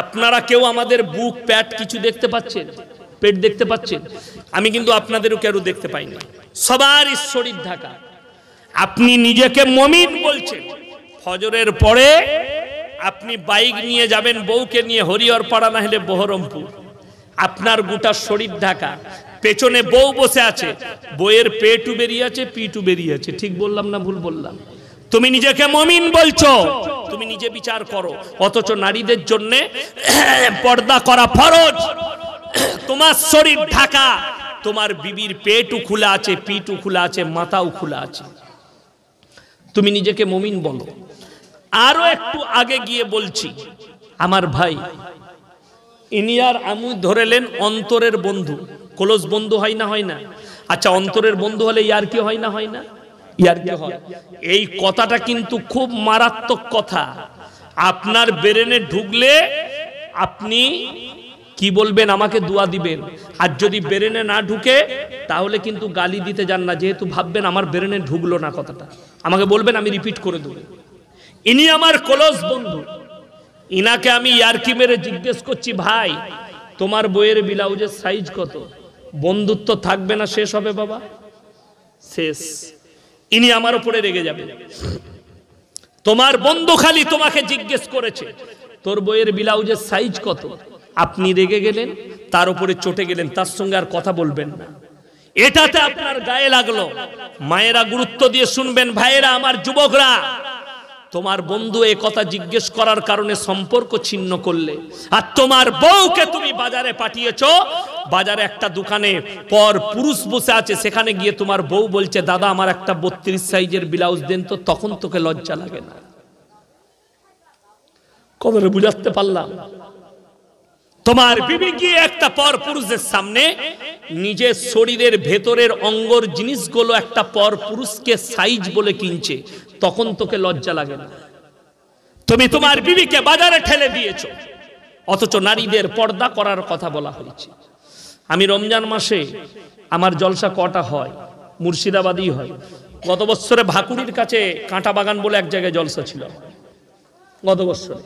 আপনারা কেউ আমাদের বুক পেট কিছু দেখতে পাচ্ছেন? পেট দেখতে পাচ্ছেন? আমি কিন্তু আপনাদেরও কেউ দেখতে পাই না। সবার শরীর ঢাকা। আপনি নিজেকে মুমিন বলছেন, ফজরের পরে আপনি বাইক নিয়ে যাবেন বউকে নিয়ে হরিহরপাড়া না হলে বহরমপুর, আপনার গোটা শরীর ঢাকা, পেছনে বউ বসে আছে, বউয়ের পেটু বেরিয়ে আছে, পিটু বেরিয়ে আছে। ঠিক বললাম না ভুল বললাম? তুমি নিজেকে মুমিন বলছো, তুমি নিজে বিচার করো। অথচ নারীদের জন্য পর্দা করা ফরজ। তোমার শরীর ঢাকা, তোমার বিবির পেটও খোলা আছে, পিটু খোলা আছে, মাথাও খোলা আছে। তুমি নিজেকে মুমিন বলো। আরো একটু আগে গিয়ে বলছি, আমার ভাই ইনি আর আমি ধরেলেন অন্তরের বন্ধু, ক্লোজ বন্ধু হয় না হয় না? আচ্ছা, অন্তরের বন্ধু হলে ইয়ার কি হয় না হয় না? ইয়ার কি হয়? এই কথাটা কিন্তু খুব মারাত্মক কথা। আপনার ব্রেনে ঢুকলে আপনি কি বলবেন? আমাকে দোয়া দিবেন। আর যদি ব্রেনে না ঢুকে তাহলে কিন্তু গালি দিতে যান না, যেহেতু ভাববেন আমার ব্রেনে ঢুকলো না কথাটা, আমাকে বলবেন, আমি রিপিট করে দেব। ইনি আমার ক্লোজ বন্ধু, ইনাকে আমি ইয়ারকি মেরে জিজ্ঞেস করছি, ভাই তোমার বইয়ের ব্লাউজের সাইজ কত? বন্ধুত্ব থাকবে না, শেষ হবে বাবা, শেষ। ইনি আমার উপরে রেগে যাবে। তোমার বন্ধু খালি তোমাকে জিজ্ঞেস করেছে তোর বইয়ের ব্লাউজের সাইজ কত, আপনি রেগে গেলেন, তার উপরে চটে গেলেন, তার সঙ্গে আর কথা বলবেন না। এটাতে আপনার গায়ে লাগলো। মায়েরা গুরুত্ব দিয়ে শুনবেন, ভাইয়েরা, আমার যুবকরা, তোমার বন্ধু এই কথা জিজ্ঞেস করার কারণে সম্পর্ক ছিন্ন করলে, আর তোমার বউকে তুমি বাজারে পাঠিয়েছো, বাজারে একটা দোকানে পর পুরুষ বসে আছে, সেখানে গিয়ে তোমার বউ বলছে, দাদা আমার একটা 32 সাইজের ব্লাউজ দেন তো, তখন তোকে লজ্জা লাগে না? কবরে বুঝাতে পারলাম? তোমার বিবি গিয়ে একটা পর পুরুষের সামনে নিজের শরীরের ভেতরের অঙ্গর জিনিসগুলো একটা পর পুরুষকে সাইজ বলে কিনছে, তখন তোকে লজ্জা লাগে না? তুমি তোমার বিবিকে বাজারে ঠেলে দিয়েছো, অথচ নারীদের পর্দা করার কথা বলা হয়েছে। আমি রমজান মাসে আমার জলসা কটা হয়? মুর্শিদাবাদই হয়। গত বছরে ভাকুড়ির কাছে কাঁটা বাগান বলে এক জায়গায় জলসা ছিল গত বছরে।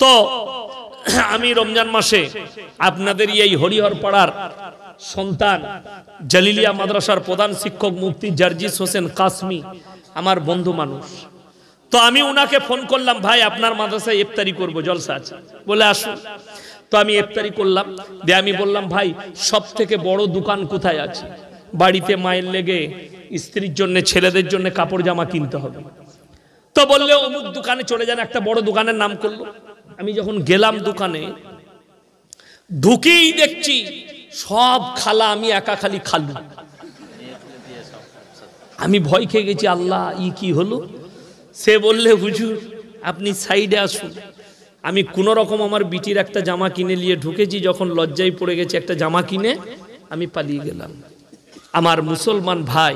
তো আমি রমজান মাসে আপনাদের এই হরিহরপাড়ার সন্তান, জালিলিয়া মাদ্রাসার প্রধান শিক্ষক মুফতি জার্জিস হোসেন কাসমি আমার বন্ধু মানুষ। তো আমি উনাকে ফোন করলাম, ভাই আপনার মাদ্রাসায় ইফতারি করব, জলসা আছে, বলে আসুন। তো আমি ইফতারি করলাম, দিয়ে আমি বললাম, ভাই সব থেকে বড় দোকান কোথায় আছে? বাড়িতে মায়ের লেগে, স্ত্রীর জন্য, ছেলেদের জন্য কাপড় জামা কিনতে হবে। তো বললে অমুক দোকানে চলে যান, একটা বড় দোকানের নাম করলো। আমি যখন গেলাম দোকানে, ঢুকেই দেখছি সব খালা, আমি একা খালি খালু। আমি ভয় খেয়ে গেছি, আল্লাহ ই কি হলো? সে বললে, হুজুর আপনি সাইডে আসুন। আমি কোন রকম আমার বিটির একটা জামা কিনে নিয়ে ঢুকেছি, যখন লজ্জায় পড়ে গেছে একটা জামা কিনে আমি পালিয়ে গেলাম। আমার মুসলমান ভাই,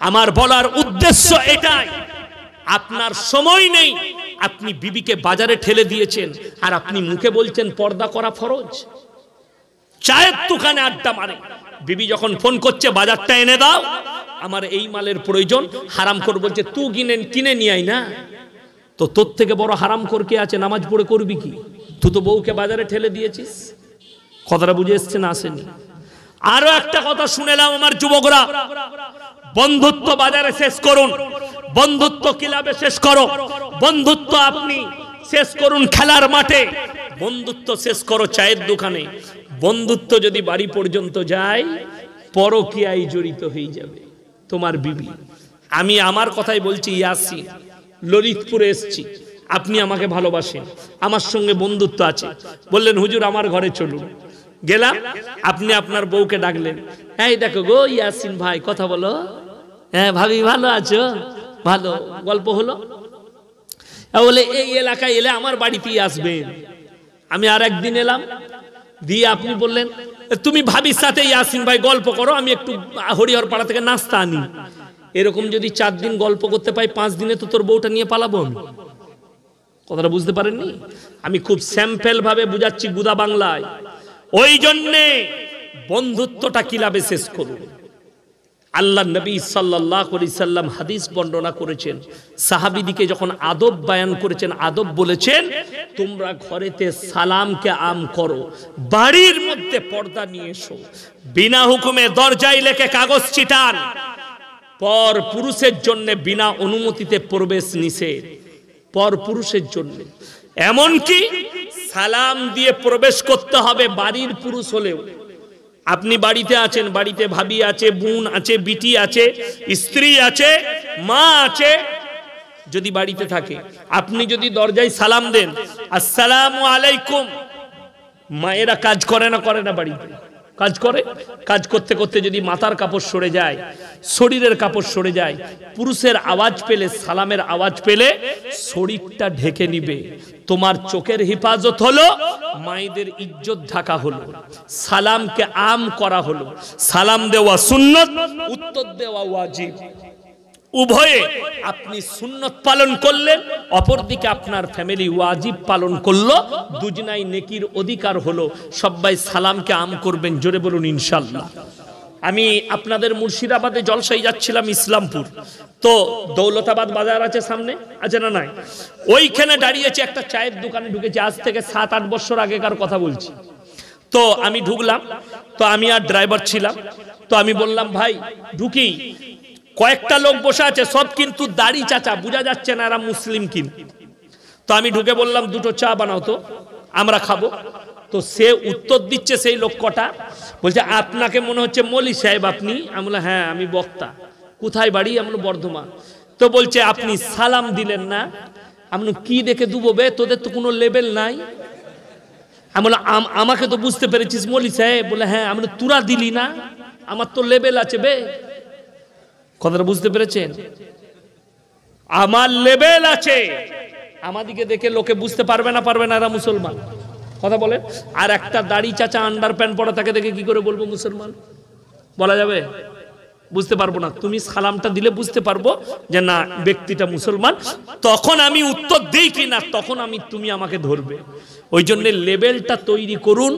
আমার বলার উদ্দেশ্য এটাই, আপনার সময় নেই, আপনি বিবিকে বাজারে ঠেলে দিয়েছেন, আর আপনি মুখে বলছেন পর্দা করা ফরজ। চায়ের দোকানে আড্ডা মারে, বিবি যখন ফোন করছে বাজারটা এনে দাও, আমার এই মালের প্রয়োজন, হারাম খোর বলছে তুই কিনে নিয়ে আয় না। তো তোর থেকে বড় হারাম খোর কে আছে? নামাজ পড়ে করবি কি? তুই তো বউকে বাজারে ঠেলে দিয়েছিস। কথাটা বুঝে এসছে না আসেনি? আরো একটা কথা শুনেলাম আমার যুবকরা, বন্ধুত্ব বাজারে শেষ করুন, বন্ধুত্ব ক্লাবে শেষ করো, বন্ধুত্ব আপনি শেষ করুন খেলার মাঠে, বন্ধুত্ব শেষ করো চায়ের দোকানে। বন্ধুত্ব যদি বাড়ি পর্যন্ত যায়, পরকীয়ায় জড়িত হয়ে যাবে তোমার বিবি। আমি আমার কথাই বলছি, ইয়াসিন ললিতপুরে এসছি, আপনি আমাকে ভালোবাসেন, আমার সঙ্গে বন্ধুত্ব আছে, বললেন হুজুর আমার ঘরে চলুন। গেলাম, আপনি আপনার বউকে ডাকলেন, এই দেখো গো ইয়াসিন ভাই, কথা বলো। হ্যাঁ ভাবি ভালো আছো? ভালো। গল্প হলো। বলে এই এলাকায় এলে আমার বাড়িতেই আসবেন। আমি আর একদিন এলাম, দিয়ে আপনি বললেন তুমি ভাবির সাথে ইয়াসিন ভাই গল্প করো, আমি একটু হরিহরপাড়া থেকে নাস্তা আনি। এরকম যদি 4 দিন গল্প করতে পাই, 5 দিনে তো তোর বউটা নিয়ে পালাবো আমি। কথাটা বুঝতে পারেননি? আমি খুব স্যাম্পল ভাবে বুঝাচ্ছি গুদা বাংলায়। ওই জন্যে বন্ধুত্বটা কিলাবে শেষ করুন। আল্লাহ নবী সাল্লাল্লাহু আলাইহি সাল্লাম হাদিস বর্ণনা করেছেন, সাহাবীদিকে যখন আদব বয়ান করেছেন, আদব বলেছেন তোমরা ঘরেতে সালামকে আম করো, বাড়ির মধ্যে পর্দা নিয়ে এসো, বিনা হুকুমে দরজায় লেখে কাগজ চিটান, পর পুরুষের জন্য বিনা অনুমতিতে প্রবেশ নিষেধ, পর পুরুষের জন্য। এমনকি সালাম দিয়ে প্রবেশ করতে হবে বাড়ির পুরুষ হলেও। আপনি বাড়িতে আছেন, বাড়িতে ভাবি আছে, বোন আছে, বিটি আছে, স্ত্রী আছে, মা আছে, যদি বাড়িতে থাকে আপনি যদি দরজায় সালাম দেন আসসালামু আলাইকুম, মায়েরা কাজ করে না করে না? বাড়িতে কাজ করে। কাজ করতে করতে যদি মাথার কাপড় সরে যায়, শরীরের কাপড় সরে যায়, পুরুষের আওয়াজ পেলে, সালামের আওয়াজ পেলে শরীরটা ঢেকে নিবে। তোমার চোখের হেফাজত হলো, মায়েদের ইজ্জত ঢাকা হলো, সালামকে আম করা হলো। সালাম দেওয়া সুন্নত, উত্তর দেওয়া ওয়াজিব। উভয়ে আপনি সুন্নত পালন করলেন, অপরদিকে আপনার ফ্যামিলি ওয়াজিব পালন করলো, দুজনাই নেকির অধিকার হলো। সবাই সালামকে আম করবেন, জোরে বলুন ইনশাআল্লাহ। আমি আপনাদের মুর্শিদাবাদে জলসায় যাচ্ছিলাম, ইসলামপুর, তো দৌলতাবাদ বাজার আছে সামনে, আছে না নাই? ওইখানে দাঁড়িয়েছে একটা চায়ের দোকানে ঢুকেছে, আজ থেকে 7-8 বছর আগেকার কথা বলছি। তো আমি ঢুকলাম, তো আমি আর ড্রাইভার ছিলাম, তো আমি বললাম ভাই ঢুকি। কয়েকটা লোক বসে আছে, সব কিন্তু দাড়ি চাচা, বোঝা যাচ্ছে না এরা মুসলিম কিনা। তো আমি ঢুকে বললাম দুটো চা বানাও তো, আমরা খাবো। তো সে উত্তর দিচ্ছে, সেই লোক কটা বলছে আপনাকে মনে হচ্ছে মৌলী সাহেব আপনি? আমি বললাম হ্যাঁ আমি বক্তা। কোথায় বাড়ি? আমি বললাম বর্ধমান। তো বলছে আপনি সালাম দিলেন না। আমি কি দেখে দুবো বে, তোদের তো কোনো লেভেল নাই। আমি বললাম আমাকে তো বুঝতে পেরেছিস মৌলী সাহেব? বলে হ্যাঁ। আমি তোরা দিলি না, আমার তো লেভেল আছে বে। কথাটা বুঝতে পেরেছেন? আমার লেভেল আছে, আমাদিকে দেখে লোকে বুঝতে পারবে না, পারবে না এরা মুসলমান। কথা বলে। আর একটা দাড়ি চাচা আন্ডার প্যান্ট পরা তাকে দেখে কি করে বলবো মুসলমান? বলা যাবে? বুঝতে পারবো না। তুমি সালামটা দিলে বুঝতে পারবো যে না ব্যক্তিটা মুসলমান। তখন আমি উত্তর দিই কি না, তখন তুমি আমাকে ধরবে। ওই জন্য লেভেলটা তৈরি করুন,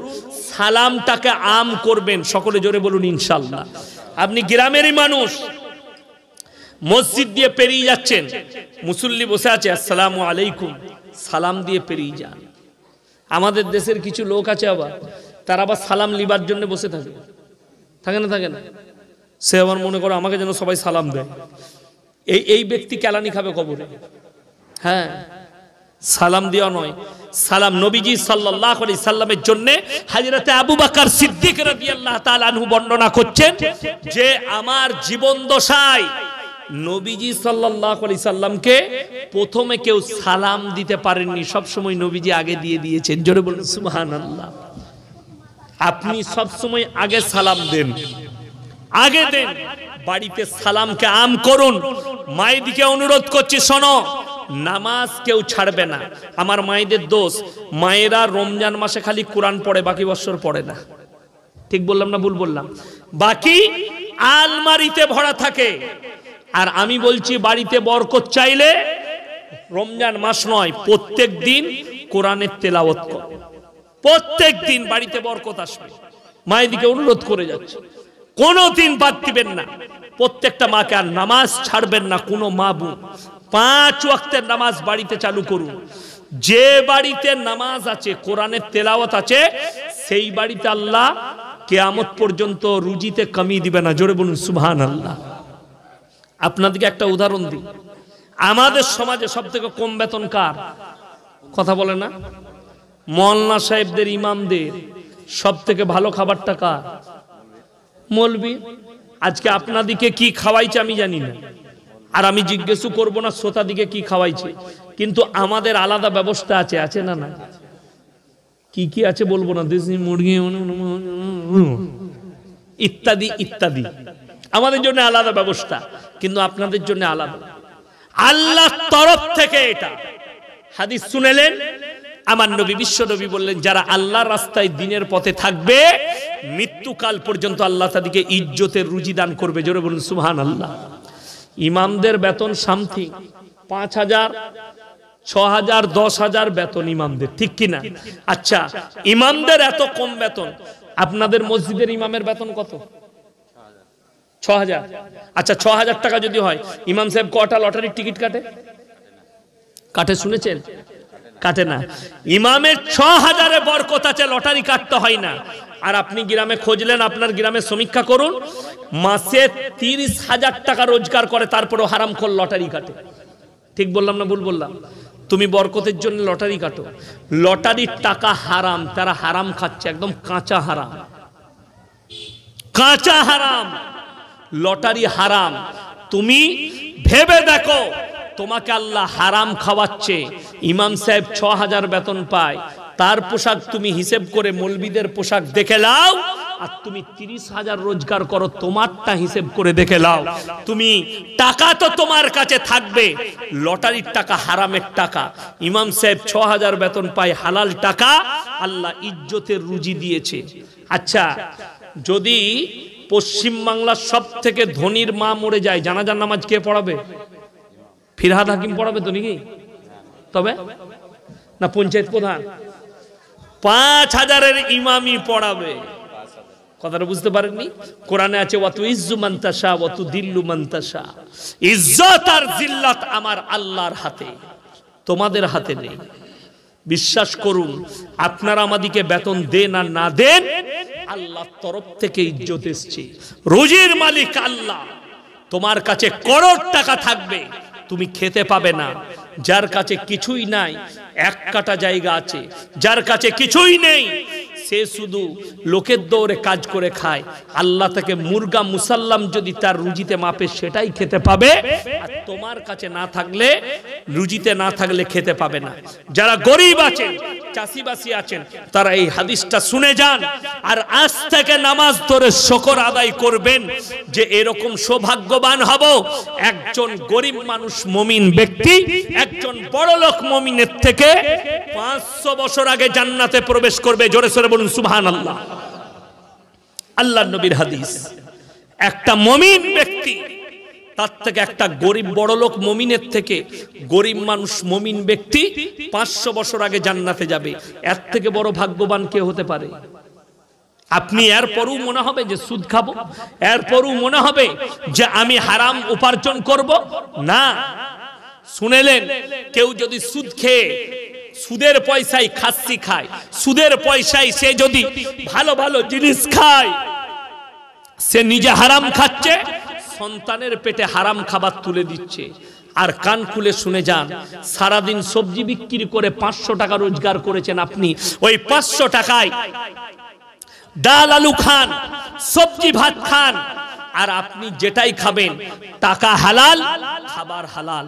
সালামটাকে আম করবেন। সকলে জোরে বলুন ইনশাআল্লাহ। আপনি গ্রামেরই মানুষ, মসজিদ দিয়ে পেরিয়ে যাচ্ছেন, মুসল্লি বসে আছে আসসালামু আলাইকুম, সালাম দিয়ে পেরিয়ে যান। আমাদের দেশের কিছু লোক আছে আবার, তারা আবার সালাম লিবার জন্য বসে থাকে, থাকে না? থাকে না? সে আবার মনে করো আমাকে যেন সবাই সালাম দেয়। এই ব্যক্তি কেলানি খাবে কবরে। হ্যাঁ, সালাম দেওয়া নয়, সালাম নবীজি সাল্লাল্লাহু আলাইহি সাল্লামের জন্য হযরতে আবু বকর সিদ্দিক রাদিয়াল্লাহু তাআলা আনহু বর্ণনা করছেন যে আমার জীবন দশায় নবীজি সাল্লাল্লাহু আলাইহি সাল্লামকে প্রথমে কেউ সালাম দিতে পারেননি, সব সময় নবীজি আগে দিয়ে দিয়েছেন। জোরে বলুন সুবহানাল্লাহ। আপনি সব সময় আগে সালাম দেন, আগে দেন। বাড়িতে সালামকে আম করুন। মায়েদিকে অনুরোধ করছি, শোনো, নামাজ কেউ ছাড়বে না। আমার মায়েদের দোষ, মায়েরা রমজান মাসে খালি কোরআন পড়ে, বাকি বছর পড়ে না। ঠিক বললাম না ভুল বললাম? বাকি আলমারিতে ভরা থাকে। আর আমি বলছি বাড়িতে বরকত চাইলে রমজান মাস নয়, প্রত্যেক দিন কোরআনের তেলাওয়াত করো, প্রত্যেক দিন বাড়িতে বরকত আসবে। মায়েদিকে অনুরোধ করে যাচ্ছে, কোনোদিন বাদ দিবেন না। প্রত্যেকটা মাকে, আর নামাজ ছাড়বেন না কোনো মা বোন। 5 ওয়াক্তের নামাজ বাড়িতে চালু করুন। যে বাড়িতে নামাজ আছে, কোরআনের তেলাওয়াত আছে, সেই বাড়িতে আল্লাহ কিয়ামত পর্যন্ত রুজিতে কমি দিবে না। জোরে বলুন সুবহানাল্লাহ। আপনাদেরকে একটা উদাহরণ দিই, আমাদের সমাজে সব থেকে কম বেতন কার? কথা বলে না? মওলানা সাহেবদের, ইমামদের। সব থেকে ভালো খাবারটা কার? মৌলবি। আজকে আপনাদিকে কি খাওয়াইছে আমি জানি না, আর আমি জিজ্ঞেসও করবো না শ্রোতাদিকে কি খাওয়াইছে, কিন্তু আমাদের আলাদা ব্যবস্থা আছে, আছে না? না কি কি আছে বলবো না, দেশি মুরগি ইত্যাদি ইত্যাদি। আমাদের জন্য আলাদা ব্যবস্থা, কিন্তু আপনাদের জন্য আলাদা। আল্লাহর তরফ থেকে এটা হাদিস শুনেলেন, আমার নবী, বিশ্ব নবী বললেন যারা আল্লাহর রাস্তায় দিনের পথে থাকবে মৃত্যুকাল পর্যন্ত আল্লাহ তাদেরকে ইজ্জতের রুজি দান করবে। জোরে বলুন সুবহানাল্লাহ। ইমামদের বেতন সামথিং 5,000, 6,000, 10,000 বেতন ইমামদের, ঠিক কিনা? আচ্ছা, ইমামদের এত কম বেতন, আপনাদের মসজিদের ইমামের বেতন কত? 6,000। আচ্ছা 6,000 টাকা যদি হয়, ইমাম সাহেব কটা লটারির টিকিট কাটে? কাটে, শুনেছেন? কাটে না। ইমামের 6,000-এ বরকত আছে, লটারি কাটতে হয় না। আর আপনি গ্রামে খোঁজলেন, আপনার গ্রামে সমীক্ষা করুন, মাসে 30,000 টাকা রোজগার করে, তারপরেও হারামখোর লটারি কাটে। ঠিক বললাম না ভুল বললাম? তুমি বরকতের জন্য লটারি কাটো, লটারির টাকা হারাম, তারা হারাম খাচ্ছে, একদম কাঁচা হারাম, কাঁচা হারাম, লটারি হারাম। তুমি ভেবে দেখো, তোমাকে আল্লাহ হারাম খাওয়াচ্ছে। ইমাম সাহেব 6,000 বেতন পায়, তার পোশাক তুমি হিসেব করে মৌলবীদের পোশাক দেখে লাও, আর তুমি 30,000 রোজগার করো, তোমারটা হিসেব করে দেখে লাও। তুমি টাকা তো তোমার কাছে থাকবে, লটারির টাকা হারামের টাকা। ইমাম সাহেব 6,000 বেতন পায়, হালাল টাকা, আল্লাহ ইজ্জতের রুজি দিয়েছে। আচ্ছা, যদি পশ্চিম বাংলার সব থেকে ধনীর মা মরে যায়, জানাজার নামাজ কে পড়াবে? ফিরহাদ হাকিম পড়াবে তো নাকি? তবে না পঞ্চায়েত প্রধান 5,000-এর ইমামই পড়াবে। কথাটা বুঝতে পারেননি? কোরআনে আছে ওয়াতু ইজ্জু মান তাশা ওয়াতু দিল্লু মান তাশা। ইজ্জত আর জিল্লাত আমার আল্লাহর হাতে, তোমাদের হাতে নেই। বিশ্বাস করুন, আপনারা আমাদেরকে বেতন দেন আর না দেন, আল্লাহর তরফ থেকে ইজ্জত এসছে। রুজির মালিক আল্লাহ। তোমার কাছে করোড় টাকা থাকবে, তুমি খেতে পাবে না। যার কাছে কিছুই নাই, 1 কাটা জায়গা আছে, যার কাছে কিছুই নেই, সে শুধু লোকের দৌড়ে কাজ করে খায়। আল্লাহ তাকে মুরগা মুসাল্লাম যদি তার রুজিতে মাপে, সেটাই খেতে পাবে। আর তোমার কাছে না থাকলে, রুজিতে না থাকলে খেতে পাবে না। যারা গরিব আছেন, চাষিবাসী আছেন, তারা এই হাদিসটা শুনে যান, আর আজ থেকে নামাজ ধরে শুকর আদায় করবেন যে এরকম সৌভাগ্যবান হব, একজন গরিব মানুষ মুমিন ব্যক্তি একজন বড়লোক মুমিনের থেকে 500 বছর আগে জান্নাতে প্রবেশ করবে। জোরে সোরে বলুন সুবহানাল্লাহ। আল্লাহর নবীর হাদিস। একটা মুমিন ব্যক্তি তার থেকে, একটা গরিব বড়লোক মুমিনের থেকে গরিব মানুষ মুমিন ব্যক্তি 500 বছর আগে জান্নাতে যাবে। এর থেকে বড় ভাগ্যবান কে হতে পারে? আপনি এরপরও মনে হবে যে সুদ খাবো, এরপরও মনে হবে যে আমি হারাম উপার্জন করব না। শুনেলেন, কেউ যদি সুদ খেয়ে, সুদের পয়সায় খাসি খায়, সুদের পয়সায় সে যদি ভালো ভালো জিনিস খায়, সে নিজে হারাম খাচ্ছে, সন্তানের পেটে হারাম খাবার তুলে দিচ্ছে। আর কান খুলে শুনে যান, সারাদিন সবজি বিক্রি করে 500 টাকা রোজগার করেছেন আপনি, ওই 500 টাকায় ডাল আলু খান, সবজি ভাত খান, আর আপনি যেটাই খাবেন টাকা হালাল, খাবার হালাল।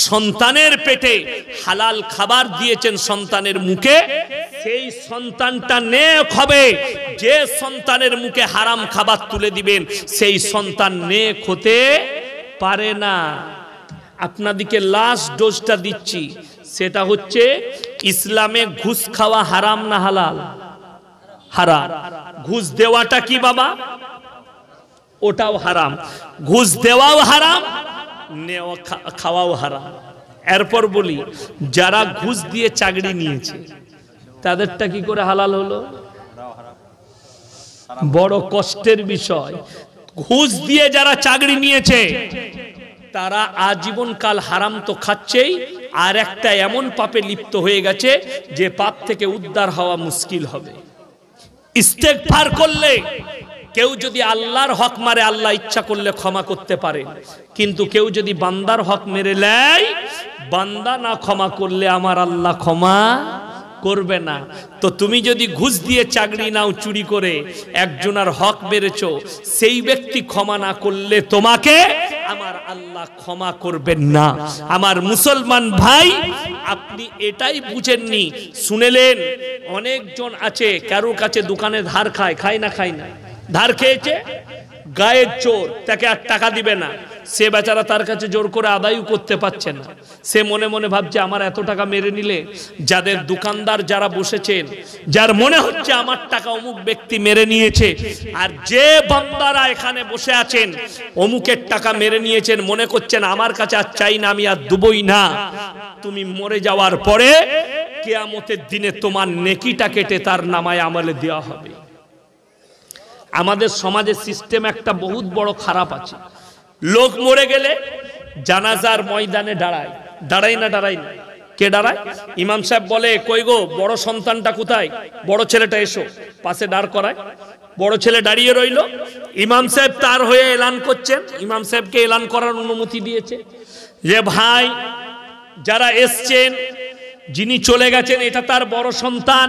সন্তানের পেটে হালাল খাবার দিয়েছেন সন্তানের মুখে, সেই সন্তানটা নেক হবে। যে সন্তানের মুখে হারাম খাবার তুলে দিবেন, সেই সন্তান নেক হতে পারে না। আপনাদেরকে লাস্ট ডোজটা দিচ্ছি, সেটা হচ্ছে ইসলামে ঘুষ খাওয়া হারাম না হালাল? হারাম। ঘুষ দেওয়াটা কি বাবা? ওটাও হারাম। ঘুষ দেওয়াও হারাম, নেওয়া খাওয়াও হারাম। এরপর বলি, যারা ঘুষ দিয়ে চাকরি নিয়েছে তাদেরটা কি করে হালাল হলো? বড় কষ্টের বিষয়। ঘুষ দিয়ে যারা চাকরি নিয়েছে তারা আজীবন কাল হারাম তো খাচ্ছেই, আর একটা এমন পাপে লিপ্ত হয়ে গেছে যে পাপ থেকে উদ্ধার হওয়া মুশকিল হবে। ইস্তেগফার করলে, কেউ যদি আল্লাহর হক মারে, আল্লাহ ইচ্ছা করলে ক্ষমা করতে পারে, কিন্তু কেউ যদি বান্দার হক মেরে নেয়, বান্দা না ক্ষমা করলে আমার আল্লাহ ক্ষমা করবে না। তো তুমি যদি ঘুষ দিয়ে চাকরি নাও, চুরি করে একজনের হক মেরেছো, সেই ব্যক্তি ক্ষমা না করলে তোমাকে আমার আল্লাহ ক্ষমা করবেন না। আমার মুসলমান ভাই, আপনি এটাই বুঝেননি। শুনেলেন, অনেকজন আছে কারোর কাছে দোকানে ধার খায়, খায় না খায় না? ধার খেয়েছে, গায়ের চোর, তাকে আর টাকা দিবে না। সে বেচারা তার কাছে জোর করে আদায়ও করতে পারছে না। সে মনে মনে ভাবছে আমার এত টাকা মেরে নিলে, যাদের দোকানদার যারা বসেছেন, যার মনে হচ্ছে আমার টাকা অমুক ব্যক্তি মেরে নিয়েছে, আর যে বান্দারা এখানে বসে আছেন অমুকের টাকা মেরে নিয়েছেন, মনে করছেন আমার কাছে আর চাই না, আমি আর দেবই না। তুমি মরে যাওয়ার পরে কিয়ামতের দিনে তোমার নেকিটা কেটে তার নামায় আমলে দেওয়া হবে। আমাদের সমাজের সিস্টেম একটা বহুত বড় খারাপ আছে। লোক মরে গেলে জানাজার ময়দানে দাঁড়ায় না কে দাঁড়ায়? ইমাম সাহেব বলে, কই গো বড় সন্তানটা কোথায়? বড় ছেলেটা এসো, পাশে দাঁড় করায়। বড় ছেলে দাঁড়িয়ে রইল, ইমাম সাহেব তার হয়ে এলান করছেন। ইমাম সাহেবকে এলান করার অনুমতি দিয়েছে যে ভাই যারা এসছেন, যিনি চলে গেছেন এটা তার বড় সন্তান,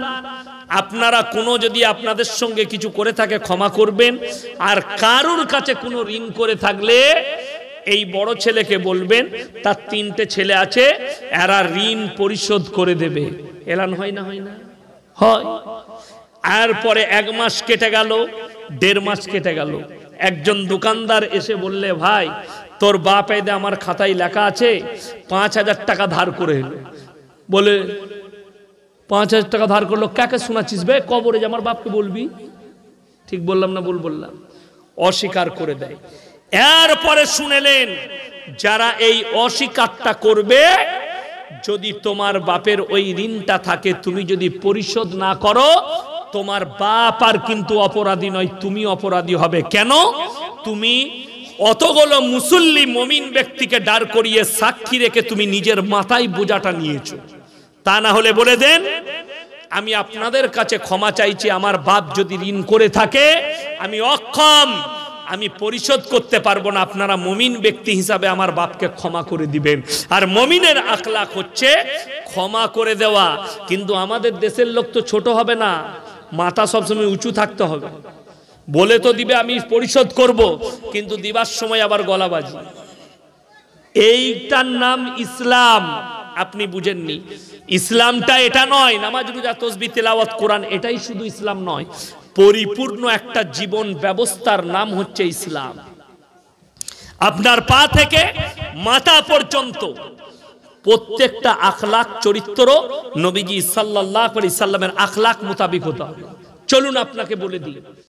আপনারা কোনো যদি আপনাদের সঙ্গে কিছু করে থাকে ক্ষমা করবেন, আর কারুর কাছে কোনো ঋণ করে থাকলে এই বড় ছেলেকে বলবেন তার 3টে ছেলে আছে, এরা ঋণ পরিশোধ করে দেবে। এলান হয় না হয়। আর পরে 1 মাস কেটে গেল, 1.5 মাস কেটে গেল, একজন দোকানদার এসে বললে, ভাই তোর বাপ এদে আমার খাতায় লেখা আছে 5,000 টাকা ধার করে এলো। বলে 5,000 টাকা ধার করলো, কাকে শোনাচ্ছিস বে? কবরে যে আমার বাপকে বলবি। ঠিক বললাম না ভুল বললাম? অস্বীকার করে দেয়। এরপরে শুনেলেন, যারা এই অস্বীকারটা করবে, যদি তোমার বাপের ওই ঋণটা থাকে, তুমি যদি পরিশোধ না করো, তোমার বাপ আর কিন্তু অপরাধী নয়, তুমি অপরাধী হবে। কেন? তুমি অতগুলো মুসল্লি মুমিন ব্যক্তিকে দাঁড় করিয়ে সাক্ষী রেখে তুমি নিজের মাথায় বোঝাটা নিয়েছো। তা না হলে বলে দেন, আমি আপনাদের কাছে ক্ষমা চাইছি, আমার বাপ যদি ঋণ করে থাকে আমি অক্ষম, আমি পরিশোধ করতে পারবো না, আপনারা মুমিন ব্যক্তি হিসাবে আমার বাপকে ক্ষমা করে দিবেন। আর মুমিনের আখলাক হচ্ছে ক্ষমা করে দেওয়া। কিন্তু আমাদের দেশের লোক তো ছোট হবে না, মাথা সবসময় উঁচু থাকতে হবে। বলে তো দিবে আমি পরিশোধ করব, কিন্তু দিবার সময় আবার গলাবাজি। এইটার নাম ইসলাম। আপনি বুঝেননি, ইসলামটা এটা নয় নামাজ রোজা তাসবিহ তেলাওয়াত কোরআন, এটাই শুধু ইসলাম নয়, পরিপূর্ণ একটা জীবন ব্যবস্থার নাম হচ্ছে ইসলাম। আপনার পা থেকে মাথা পর্যন্ত প্রত্যেকটা আখলাক চরিত্র নবীজি সাল্লাল্লাহু আলাইহি সাল্লামের আখলাক মোতাবেক হতে হবে। চলুন আপনাকে বলে দিই।